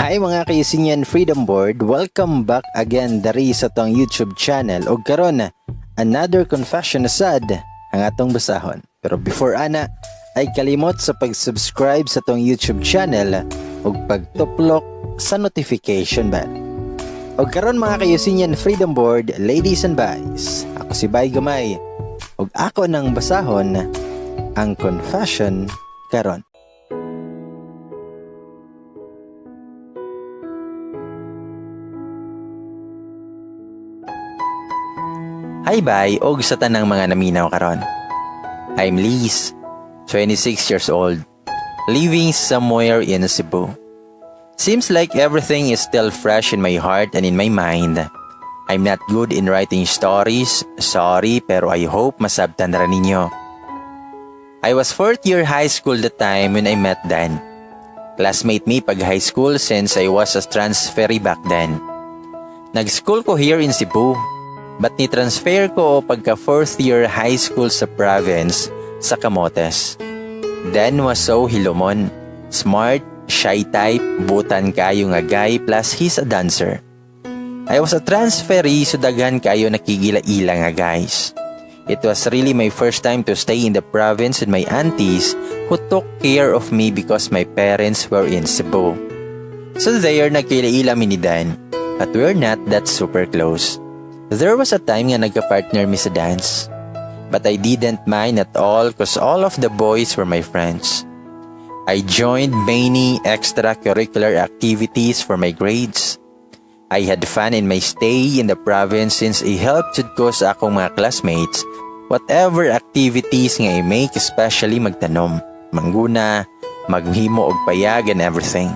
Hi mga kaisinyan Freedom Board, welcome back again dari sa tong YouTube channel ug karon another confession asad ang atong basahon. Pero before ana ay kalimot sa pag-subscribe sa tong YouTube channel ug pagtuplok sa notification bell. Ug karon mga kaisinyan Freedom Board, ladies and boys, ako si Bay Gamay ug ako nang basahon ang confession karon. Hi bye, og sa tanang mga naminaw karon. I'm Liz, 26 years old, living somewhere in Cebu. Seems like everything is still fresh in my heart and in my mind. I'm not good in writing stories, sorry, pero I hope masabtan ra ninyo. I was 4th year high school the time when I met Dan. Classmate me pag high school since I was a transferee back then. Nag-school ko here in Cebu. But ni-transfer ko pagka 4th year high school sa province sa Camotes. Dan was so hilomon, smart, shy type, butan kayo nga guy plus he's a dancer. I was a transferee so daghan kayo nakigila-ila nga guys. It was really my first time to stay in the province with my aunties who took care of me because my parents were in Cebu. So there nagkila-ila mi ni Dan, but we're not that super close. There was a time nga nagka-partner mi sa dance. But I didn't mind at all cause all of the boys were my friends. I joined many extracurricular activities for my grades. I had fun in my stay in the province since I helped ko sa akong mga classmates whatever activities nga i-make, especially magtanom, mangguna, maghimo og payag and everything.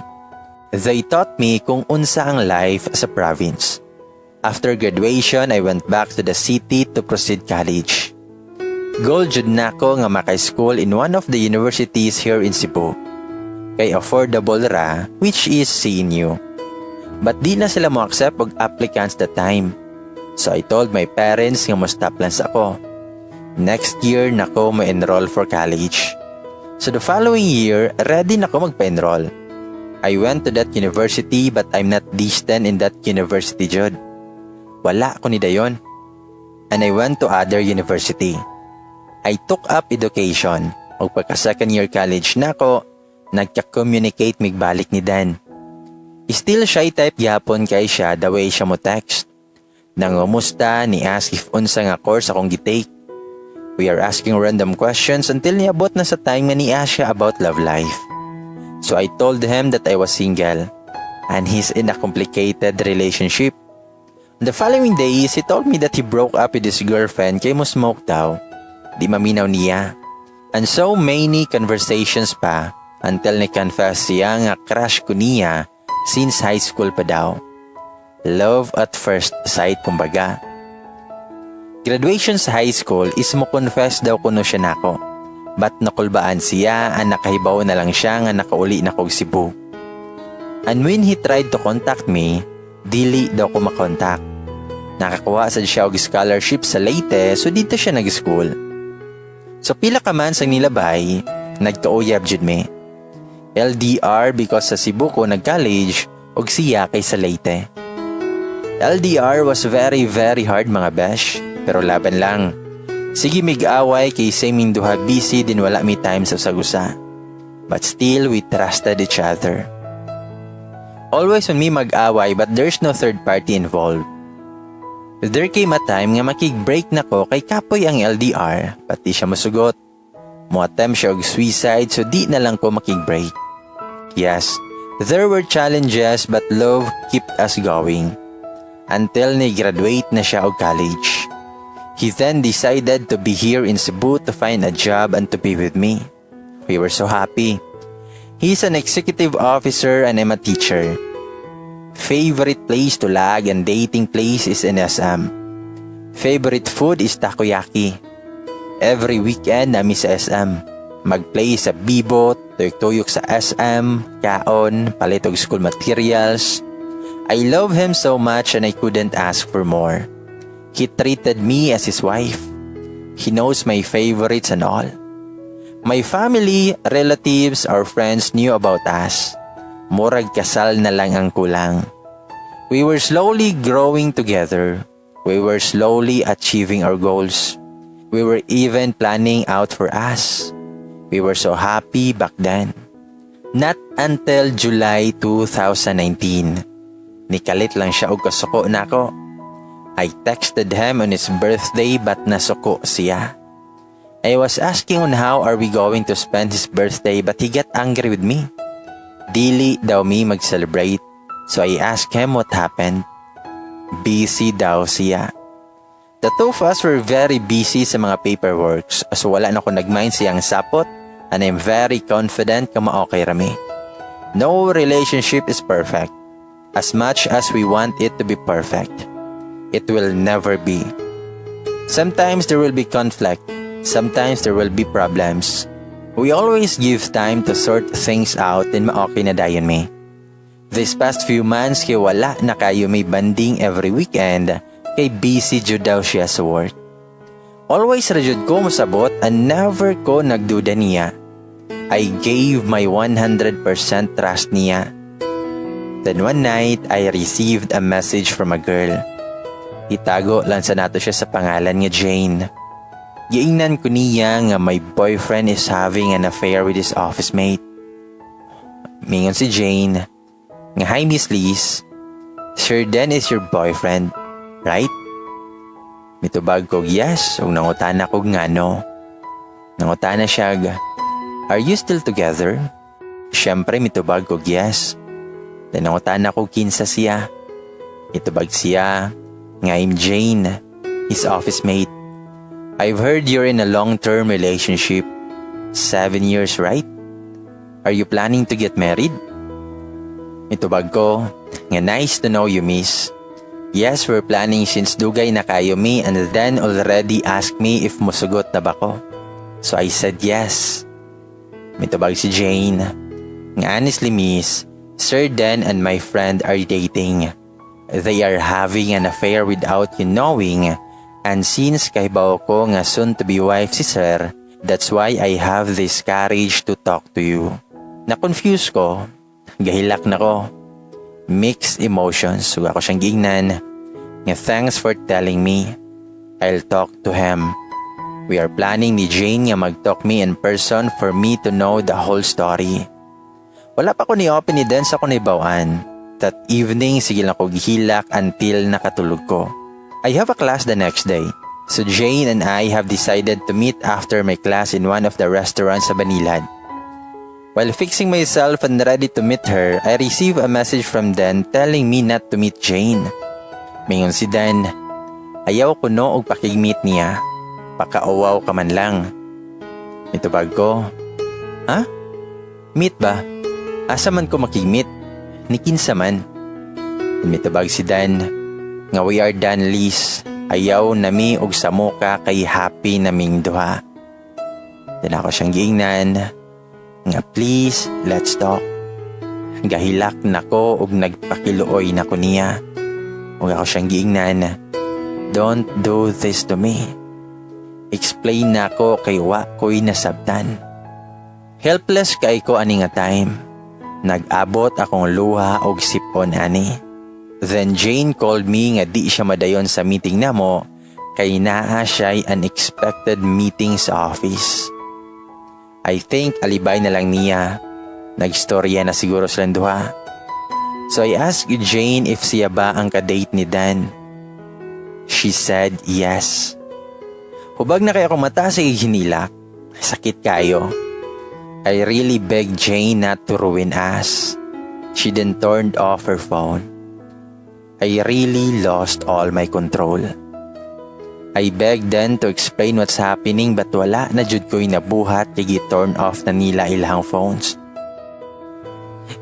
They taught me kung unsa ang life sa province. After graduation, I went back to the city to proceed college. Goal jud nako nga maka-school in one of the universities here in Cebu. Kay affordable ra, which is CNU. But di na sila mo accept og applicants that time. So I told my parents nga mo stop lang sa ako. Next year nako mo enroll for college. So the following year, ready nako magpa-enroll. I went to that university but I'm not distant in that university jud. Wala ko ni dayon. And I went to other university. I took up education. O pagka second year college na ako, nagka-communicate migbalik ni Dan. Still shy type gyapon kay siya the way siya mo text. Nangumusta ni ask if unsa nga course akong gitake. We are asking random questions until niabot na sa time nga ni ask siya about love life. So I told him that I was single and he's in a complicated relationship. The following days, he told me that he broke up with his girlfriend kay mo smoke daw. Di maminaw niya. And so many conversations pa until ni-confess siya nga crush ko niya since high school pa daw. Love at first sight kumbaga. Graduation sa high school is mo confess daw kuno siya nako. But nakulbaan siya ang nakahibaw na lang siya nga nakauli na kog Cebu. And when he tried to contact me, dili daw ko makontak. Nakakuha sad siya og scholarship sa Leyte so dito siya nag-school. So pila ka man sang nilabay, nagkauyab jud me. LDR because sa Cebu ko nag-college og siya kay sa Leyte. LDR was very hard mga besh, pero laban lang. Sige mig-away kay saming duha busy din wala mi time sa sagusa. But still we trusted each other. Always when me mag-away but there's no third party involved. There came a time nga makig-break na ko kay kapoy ang LDR, pati siya masugot. Mo-attempt siya og suicide so di na lang ko makig-break. Yes, there were challenges but love kept us going. Until ni-graduate na siya og college. He then decided to be here in Cebu to find a job and to be with me. We were so happy. He's an executive officer and I'm a teacher. Favorite place to lag and dating place is in SM. Favorite food is takoyaki. Every weekend nami sa SM. Mag-play sa Bibo, tuyok-tuyok sa SM, kaon, palitog school materials. I love him so much and I couldn't ask for more. He treated me as his wife. He knows my favorites and all. My family, relatives, or friends knew about us. Murag kasal na lang ang kulang. We were slowly growing together. We were slowly achieving our goals. We were even planning out for us. We were so happy back then. Not until July 2019. Nikalit lang siya og kasuko nako. I texted him on his birthday but nasuko siya. I was asking on how are we going to spend his birthday but he got angry with me. Dili daw me mag-celebrate. So I asked him what happened. Busy daw siya. The two of us were very busy sa mga paperworks so wala na ko nagmind siyang sapot and I'm very confident ka ma-okay rami. No relationship is perfect. As much as we want it to be perfect, it will never be. Sometimes there will be conflict. Sometimes there will be problems. We always give time to sort things out and ma-okay na dayon me. This past few months kay wala na kayo may banding every weekend kay busy jud daw siya sa work. Always ra jud ko mosabot and never ko nagduda niya. I gave my 100% trust niya. Then one night, I received a message from a girl. Itago lang sa nato siya sa pangalan nga Jane. Giingnan ko niya nga my boyfriend is having an affair with his office mate. Mingon si Jane, nga hi Miss Liz, sure then is your boyfriend, right? Mitubag ko yes, ug nangutana ko nga no. Nangutana siya, are you still together? Siyempre mitubag ko yes. Then nangutana ko kinsa siya. Mitubag siya, nga I'm Jane, his office mate. I've heard you're in a long-term relationship. 7 years, right? Are you planning to get married? Mitubag ko, nga nice to know you, miss. Yes, we're planning since dugay na kayo me and then already asked me if musugot na ba ko. So I said yes. Mitubag si Jane, nga honestly, miss, Sir Dan and my friend are dating. They are having an affair without you knowing. And since kahibaw ko nga soon to be wife si Sir, that's why I have this courage to talk to you. Na-confuse ko, gahilak na ko. Mixed emotions, so ako siyang giingnan. Nga thanks for telling me. I'll talk to him. We are planning ni Jane nga mag-talk me in person for me to know the whole story. Wala pa ko ni-open ni Dan sa ko naibawan. That evening, sige lang ko gihilak until nakatulog ko. I have a class the next day, so Jane and I have decided to meet after my class in one of the restaurants sa Banilad. While fixing myself and ready to meet her, I receive a message from Dan telling me not to meet Jane. Mingon si Dan, ayaw ko no og pakig-meet niya, pakauwaw ka man lang. Mitubag ko, ha? Meet ba? Asa man ko makig-meet? Ni kinsa man? Mitubag si Dan, nga we are done Liz, ayaw nami og samuka kay happy naming duha. Then ako siyang giingnan, nga please, let's talk. Gahilak nako og nagpakiluoy nako niya. Ug ako siyang giingnan, don't do this to me. Explain nako kay wa ko'y nasabtan. Helpless kay ko ani nga time. Nag-abot akong luha og sipon ani. Then Jane called me nga di siya madayon sa meeting namo kay naa siya'y unexpected meeting sa office. I think alibay na lang niya. Nagstorya na siguro silang duha. So I asked Jane if siya ba ang kadate ni Dan. She said yes. Hubag na kaya akong mata sa hinilak. Sakit kayo. I really begged Jane not to ruin us. She then turned off her phone. I really lost all my control. I begged then to explain what's happening but wala na jud ko'y nabuhat kay gi-turn off na nila ilang phones.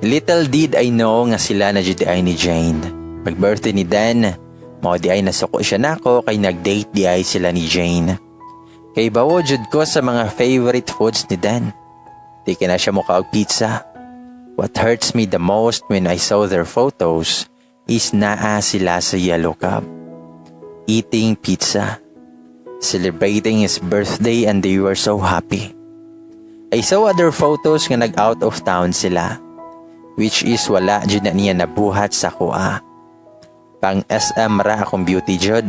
Little did I know nga sila na jud ay ni Jane. Pag-birthday ni Dan, mao di ay nasuko siya nako kay nag-date di ay sila ni Jane. Kay bawo jud ko sa mga favorite foods ni Dan. Di na siya mukha og pizza. What hurts me the most when I saw their photos is naa sila sa Yellow Cab, eating pizza, celebrating his birthday and they were so happy. I saw other photos nga nag-out of town sila. which is wala jud na niya nabuhat sa kuha. Pang SM ra akong beauty jud.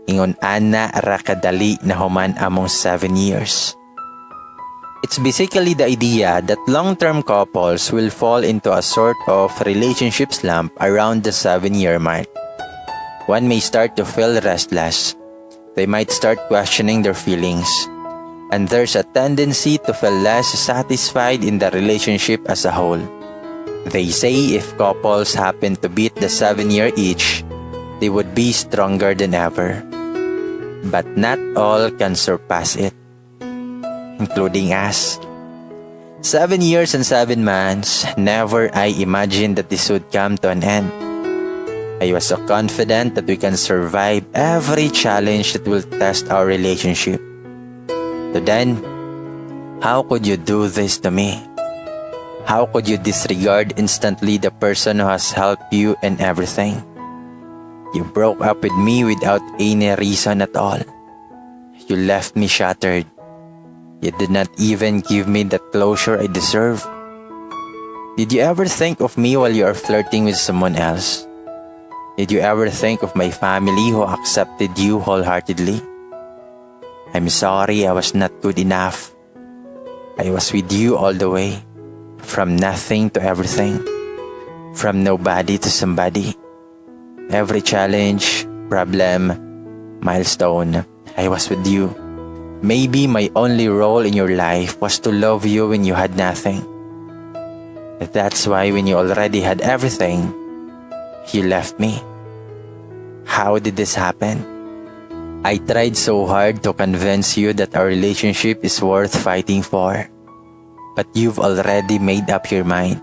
Ingon ana ra kadali na human among 7 years. It's basically the idea that long-term couples will fall into a sort of relationship slump around the 7-year mark. One may start to feel restless. They might start questioning their feelings. And there's a tendency to feel less satisfied in the relationship as a whole. They say if couples happen to beat the 7-year itch, they would be stronger than ever. But not all can surpass it, including us. 7 years and 7 months, never I imagined that this would come to an end. I was so confident that we can survive every challenge that will test our relationship. So then, how could you do this to me? How could you disregard instantly the person who has helped you in everything? You broke up with me without any reason at all. You left me shattered. You did not even give me the closure I deserve. Did you ever think of me while you are flirting with someone else? Did you ever think of my family who accepted you wholeheartedly? I'm sorry I was not good enough. I was with you all the way. From nothing to everything. From nobody to somebody. Every challenge, problem, milestone, I was with you. Maybe my only role in your life was to love you when you had nothing. That's why when you already had everything, you left me. How did this happen? I tried so hard to convince you that our relationship is worth fighting for. But you've already made up your mind.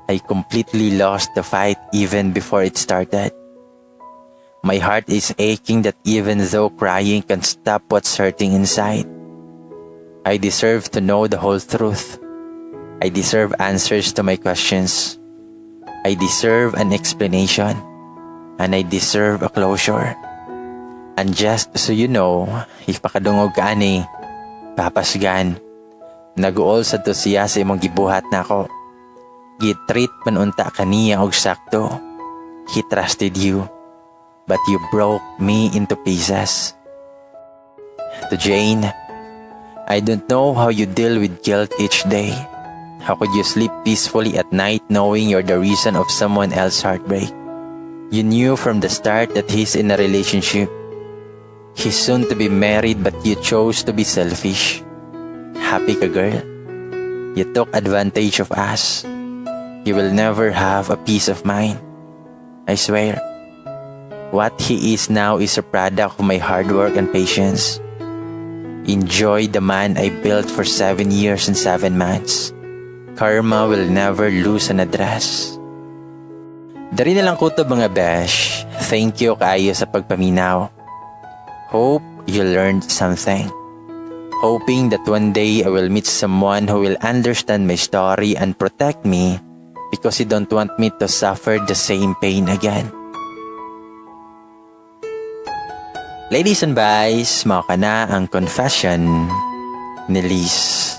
I completely lost the fight even before it started. My heart is aching that even though crying can stop what's hurting inside. I deserve to know the whole truth. I deserve answers to my questions. I deserve an explanation. And I deserve a closure. And just so you know, if pakadungog ka ani, papasgan, nag-uol sa to siya sa imong gibuhat na ako. Gitreat man unta kaniya og sakto. He trusted you, but you broke me into pieces. To Jane, I don't know how you deal with guilt each day. How could you sleep peacefully at night knowing you're the reason of someone else's heartbreak? You knew from the start that he's in a relationship. He's soon to be married, but you chose to be selfish. Happy ka, girl? You took advantage of us. You will never have a peace of mind. I swear. What he is now is a product of my hard work and patience. Enjoy the man I built for 7 years and 7 months. Karma will never lose an address. Dari na lang kutob mga besh. Thank you kaayo sa pagpaminaw. Hope you learned something. Hoping that one day I will meet someone who will understand my story and protect me because he don't want me to suffer the same pain again. Ladies and boys, mao ka na ang confession ni Liz.